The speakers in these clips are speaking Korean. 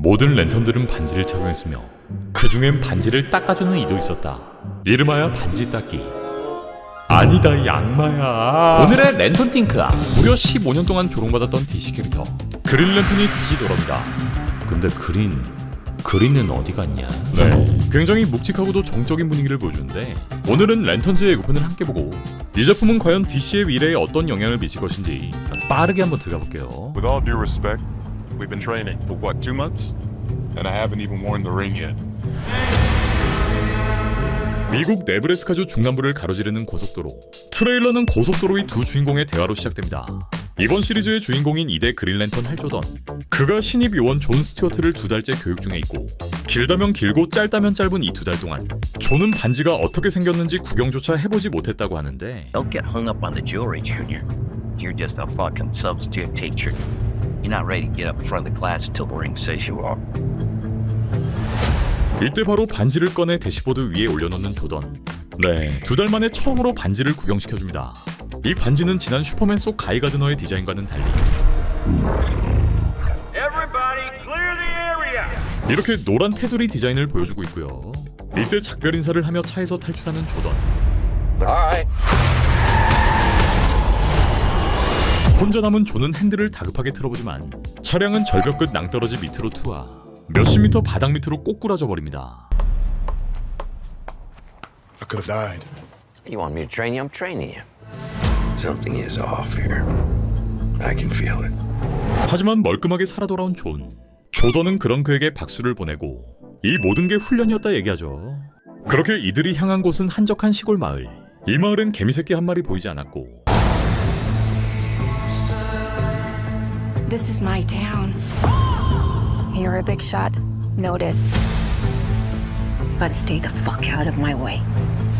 모든 랜턴들은 반지를 착용했으며 그 중엔 반지를 닦아주는 이도 있었다. 이름하여 반지 닦기. 아니다 이 악마야. 오늘의 랜턴 띵크야. 무려 15년 동안 조롱받았던 DC 캐릭터 그린 랜턴이 다시 돌아옵니다. 근데 그린은 어디 갔냐? 네, 굉장히 묵직하고도 정적인 분위기를 보여주는데 오늘은 랜턴즈의 예고편을 함께 보고 이 작품은 과연 DC의 미래에 어떤 영향을 미칠 것인지 빠르게 한번 들어가 볼게요. With all due respect, we've been training for what, 2 months? And I haven't even worn the ring yet. 미국 네브래스카주 중남부를 가로지르는 고속도로. 트레일러는 고속도로의 두 주인공의 대화로 시작됩니다. 이번 시리즈의 주인공인 2대 그린 랜턴 할 조던. 그가 신입 요원 존 스튜어트를 2달째 교육 중에 있고 길다면 길고 짧다면 짧은 이 2달 동안 존은 반지가 어떻게 생겼는지 구경조차 해보지 못했다고 하는데 Don't get hung up on the jewelry, Junior. You're just a fucking substitute teacher. You're not ready to get up in front of the class until the ring says you are. 이때 바로 반지를 꺼내 대시보드 위에 올려놓는 조던. 네, 2달 만에 처음으로 반지를 구경시켜줍니다. 이 반지는 지난 슈퍼맨 속 가이 가드너의 디자인과는 달리 이렇게 노란 테두리 디자인을 보여주고 있고요. 이때 작별 인사를 하며 차에서 탈출하는 조던. 혼자 남은 존은 핸들을 다급하게 틀어보지만 차량은 절벽 끝 낭떠러지 밑으로 투하. 몇십 미터 바닥 밑으로 꼬꾸라져 버립니다. I could have died. You want me to train you? I'm training you. Something is off here. I can feel it. 하지만 멀끔하게 살아 돌아온 존. 조던은 그런 그에게 박수를 보내고 이 모든 게 훈련이었다 얘기하죠. 그렇게 이들이 향한 곳은 한적한 시골 마을. 이 마을엔 개미새끼 한 마리 보이지 않았고 This is my town. You're a big shot. Noted. But stay the fuck out of my way.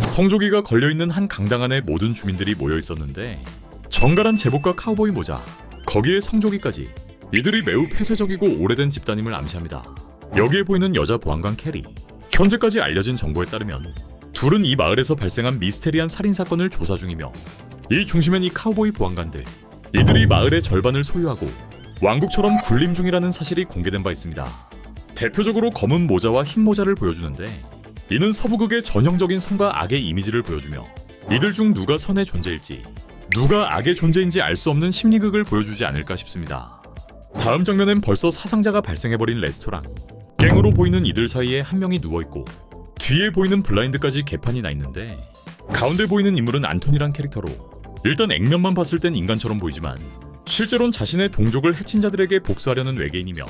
성조기가 걸려있는 한 강당 안에 모든 주민들이 모여 있었는데 정갈한 제복과 카우보이 모자, 거기에 성조기까지. 이들이 매우 폐쇄적이고 오래된 집단임을 암시합니다. 여기에 보이는 여자 보안관 캐리. 현재까지 알려진 정보에 따르면 둘은 이 마을에서 발생한 미스테리한 살인사건을 조사 중이며 이 중심엔 이 카우보이 보안관들. 이들이 마을의 절반을 소유하고 왕국처럼 군림 중이라는 사실이 공개된 바 있습니다. 대표적으로 검은 모자와 흰 모자를 보여주는데 이는 서부극의 전형적인 선과 악의 이미지를 보여주며 이들 중 누가 선의 존재일지 누가 악의 존재인지 알 수 없는 심리극을 보여주지 않을까 싶습니다. 다음 장면엔 벌써 사상자가 발생해버린 레스토랑. 갱으로 보이는 이들 사이에 한 명이 누워있고 뒤에 보이는 블라인드까지 개판이 나 있는데 가운데 보이는 인물은 안톤이란 캐릭터로 일단 액면만 봤을 땐 인간처럼 보이지만 실제론 자신의 동족을 해친 자들에게 복수하려는 외계인이며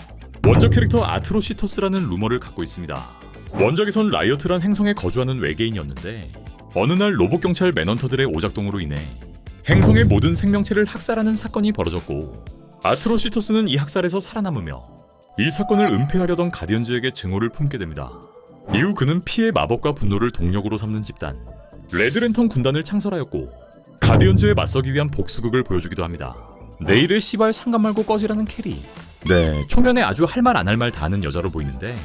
원작 캐릭터 아트로시터스라는 루머를 갖고 있습니다. 원작에선 라이어트란 행성에 거주하는 외계인이었는데 어느 날 로봇 경찰 맨헌터들의 오작동으로 인해 행성의 모든 생명체를 학살하는 사건이 벌어졌고 아트로시터스는 이 학살에서 살아남으며 이 사건을 은폐하려던 가디언즈에게 증오를 품게 됩니다. 이후 그는 피해 마법과 분노를 동력으로 삼는 집단 레드랜턴 군단을 창설하였고 가디언즈에 맞서기 위한 복수극을 보여주기도 합니다. 내일의 씨발 상관 말고 꺼지라는 캐리. 네, 초면에 아주 할 말 안 할 말 다 하는 여자로 보이는데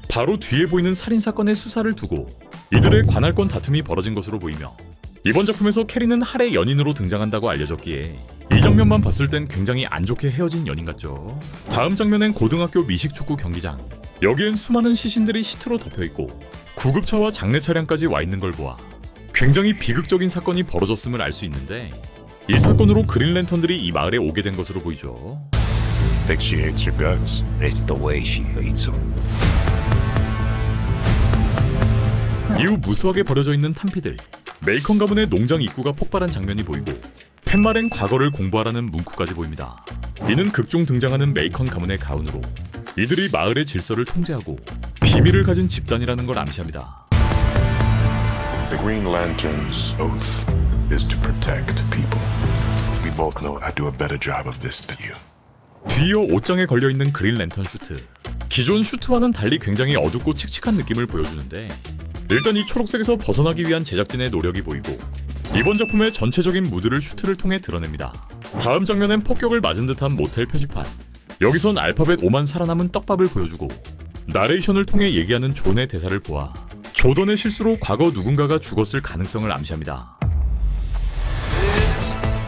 바로 뒤에 보이는 살인사건의 수사를 두고 이들의 관할권 다툼이 벌어진 것으로 보이며 이번 작품에서 캐리는 할의 연인으로 등장한다고 알려졌기에 이 장면만 봤을 땐 굉장히 안 좋게 헤어진 연인 같죠. 다음 장면엔 고등학교 미식축구 경기장. 여기엔 수많은 시신들이 시트로 덮여있고 구급차와 장례 차량까지 와 있는 걸 보아 굉장히 비극적인 사건이 벌어졌음을 알 수 있는데 이 사건으로 그린 랜턴들이 이 마을에 오게 된 것으로 보이죠. Think she hates your guts. It's the way she hates them. 이후 무수하게 버려져 있는 탄피들. 메이컨 가문의 농장 입구가 폭발한 장면이 보이고 팻말엔 과거를 공부하라는 문구까지 보입니다. 이는 극중 등장하는 메이컨 가문의 가훈으로 이들이 마을의 질서를 통제하고 비밀을 가진 집단이라는 걸 암시합니다. The Green Lantern's oath is to protect people. We both know I do a better job of this than you. 뒤이어 옷장에 걸려있는 그린 랜턴 슈트. 기존 슈트와는 달리 굉장히 어둡고 칙칙한 느낌을 보여주는데 일단 이 초록색에서 벗어나기 위한 제작진의 노력이 보이고 이번 작품의 전체적인 무드를 슈트를 통해 드러냅니다. 다음 장면엔 폭격을 맞은 듯한 모텔 표지판. 여기선 알파벳 O만 살아남은 떡밥을 보여주고 나레이션을 통해 얘기하는 존의 대사를 보아 조던의 실수로 과거 누군가가 죽었을 가능성을 암시합니다.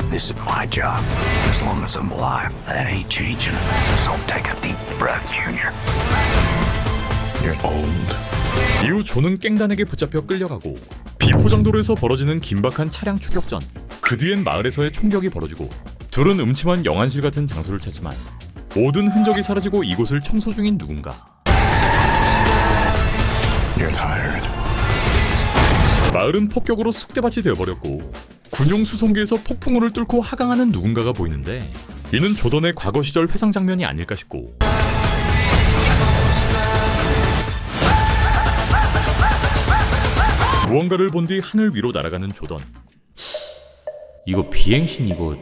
This is my job. As long as I'm alive, that ain't changing. So take a deep breath, Junior. You're old. 이후 존은 깽단에게 붙잡혀 끌려가고 비포장도로에서 벌어지는 긴박한 차량 추격전, 그 뒤엔 마을에서의 총격이 벌어지고 둘은 음침한 영안실 같은 장소를 찾지만 모든 흔적이 사라지고 이곳을 청소 중인 누군가. You're tired. 마을은 폭격으로 쑥대밭이 되어버렸고 군용 수송기에서 폭풍우를 뚫고 하강하는 누군가가 보이는데 이는 조던의 과거 시절 회상 장면이 아닐까 싶고, 무언가를 본 뒤 하늘 위로 날아가는 조던. 이거 비행신 이거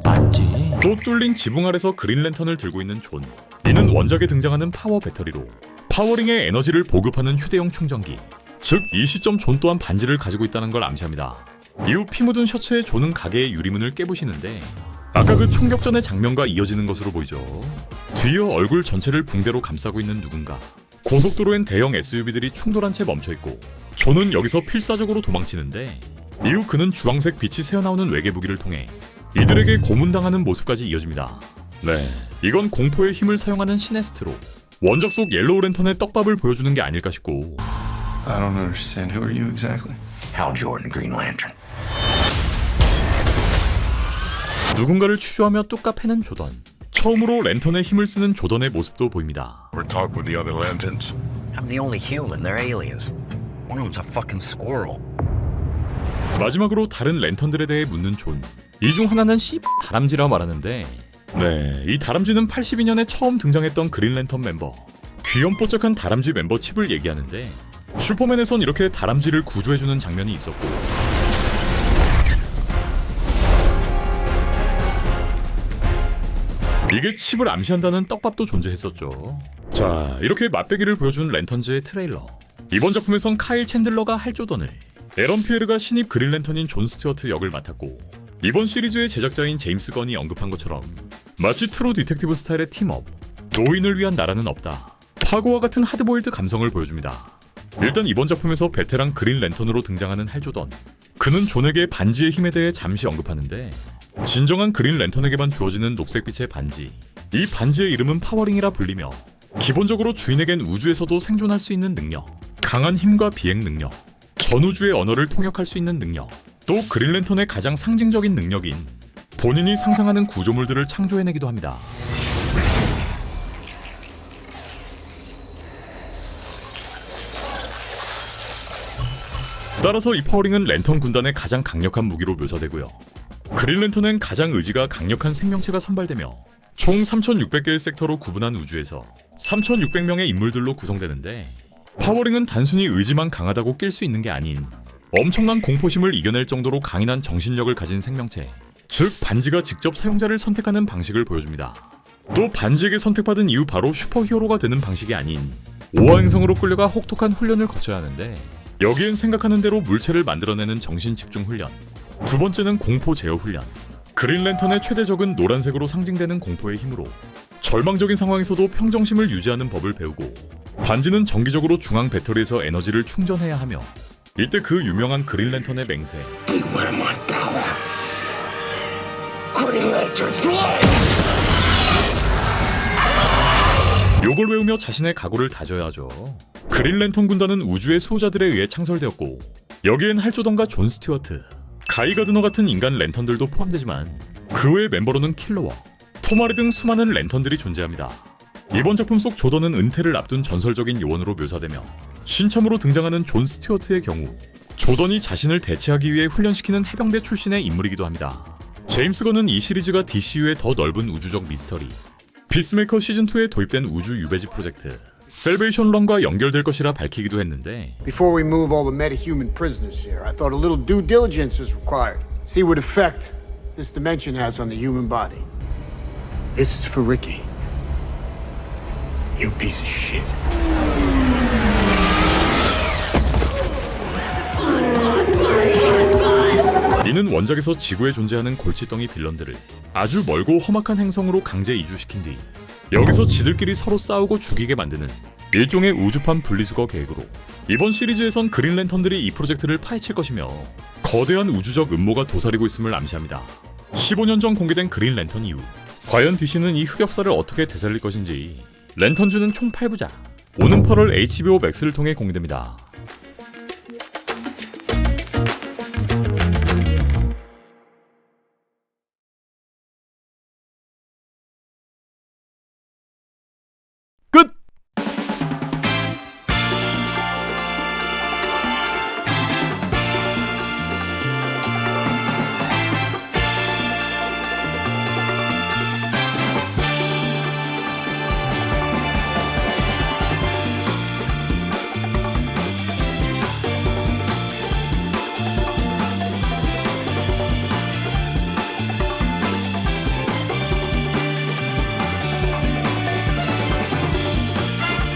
맞지? 또 뚫린 지붕 아래서 그린랜턴을 들고 있는 존. 이는 원작에 등장하는 파워 배터리로 파워링의 에너지를 보급하는 휴대용 충전기. 즉 이 시점 존 또한 반지를 가지고 있다는 걸 암시합니다. 이후 피 묻은 셔츠에 존은 가게의 유리문을 깨부시는데 아까 그 총격전의 장면과 이어지는 것으로 보이죠. 뒤이어 얼굴 전체를 붕대로 감싸고 있는 누군가. 고속도로엔 대형 SUV들이 충돌한 채 멈춰있고 존은 여기서 필사적으로 도망치는데 이후 그는 주황색 빛이 새어나오는 외계 무기를 통해 이들에게 고문당하는 모습까지 이어집니다. 네, 이건 공포의 힘을 사용하는 시네스트로 원작 속 옐로우 랜턴의 떡밥을 보여주는 게 아닐까 싶고, I don't understand. Who are you exactly? Hal Jordan, Green Lantern. 누군가를 추조하며 뚝 패는 조던. 처음으로 랜턴의 힘을 쓰는 조던의 모습도 보입니다. We're talk with the other lanterns. I'm the only human. They're aliens. One of them's a fucking squirrel. 마지막으로 다른 랜턴들에 대해 묻는 존. 이 중 하나는 다람쥐라 말하는데, 네, 이 다람쥐는 82년에 처음 등장했던 그린랜턴 멤버, 귀염뽀짝한 다람쥐 멤버 칩을 얘기하는데 슈퍼맨에선 이렇게 다람쥐를 구조해주는 장면이 있었고, 이게 칩을 암시한다는 떡밥도 존재했었죠. 자, 이렇게 맛배기를 보여준 랜턴즈의 트레일러. 이번 작품에선 카일 챈들러가 할 조던을, 에런 피에르가 신입 그린랜턴인 존 스튜어트 역을 맡았고, 이번 시리즈의 제작자인 제임스 건이 언급한 것처럼 마치 트루 디텍티브 스타일의 팀업, 노인을 위한 나라는 없다, 파고와 같은 하드보일드 감성을 보여줍니다. 일단 이번 작품에서 베테랑 그린랜턴으로 등장하는 할 조던. 그는 존에게 반지의 힘에 대해 잠시 언급하는데 진정한 그린랜턴에게만 주어지는 녹색빛의 반지, 이 반지의 이름은 파워링이라 불리며 기본적으로 주인에겐 우주에서도 생존할 수 있는 능력, 강한 힘과 비행 능력, 전우주의 언어를 통역할 수 있는 능력, 또 그린랜턴의 가장 상징적인 능력인 본인이 상상하는 구조물들을 창조해내기도 합니다. 따라서 이 파워링은 랜턴 군단의 가장 강력한 무기로 묘사되고요. 그린랜턴은 가장 의지가 강력한 생명체가 선발되며 총 3,600개의 섹터로 구분한 우주에서 3,600명의 인물들로 구성되는데, 파워링은 단순히 의지만 강하다고 낄 수 있는 게 아닌 엄청난 공포심을 이겨낼 정도로 강인한 정신력을 가진 생명체, 즉 반지가 직접 사용자를 선택하는 방식을 보여줍니다. 또 반지에게 선택받은 이후 바로 슈퍼히어로가 되는 방식이 아닌 오화행성으로 끌려가 혹독한 훈련을 거쳐야 하는데, 여기엔 생각하는 대로 물체를 만들어내는 정신 집중 훈련, 두 번째는 공포 제어 훈련. 그린랜턴의 최대적은 노란색으로 상징되는 공포의 힘으로 절망적인 상황에서도 평정심을 유지하는 법을 배우고, 반지는 정기적으로 중앙 배터리에서 에너지를 충전해야 하며, 이때 그 유명한 그린랜턴의 맹세, Beware my power. Green Lantern's life. 요걸 외우며 자신의 각오를 다져야 하죠. 그린랜턴 군단은 우주의 수호자들에 의해 창설되었고, 여기엔 할 조던과 존 스튜어트, 가이 가드너 같은 인간 랜턴들도 포함되지만 그 외의 멤버로는 킬러워, 토마리 등 수많은 랜턴들이 존재합니다. 이번 작품 속 조던은 은퇴를 앞둔 전설적인 요원으로 묘사되며, 신참으로 등장하는 존 스튜어트의 경우 조던이 자신을 대체하기 위해 훈련시키는 해병대 출신의 인물이기도 합니다. 제임스 건은 이 시리즈가 DCU의 더 넓은 우주적 미스터리, 피스메이커 시즌2에 도입된 우주 유배지 프로젝트 셀베이션 런과 연결될 것이라 밝히기도 했는데, Before we move all the metahuman prisoners here, I thought a little due diligence is required. See what effect this dimension has on the human body. This is for Ricky. You piece of shit. 이는 원작에서 지구에 존재하는 골칫덩이 빌런들을 아주 멀고 험악한 행성으로 강제 이주시킨 뒤 여기서 지들끼리 서로 싸우고 죽이게 만드는 일종의 우주판 분리수거 계획으로 이번 시리즈에선 그린랜턴들이 이 프로젝트를 파헤칠 것이며 거대한 우주적 음모가 도사리고 있음을 암시합니다. 15년 전 공개된 그린랜턴 이후 과연 DC는 이 흑역사를 어떻게 되살릴 것인지, 랜턴즈는 총 8부작, 오는 8월 HBO Max를 통해 공개됩니다.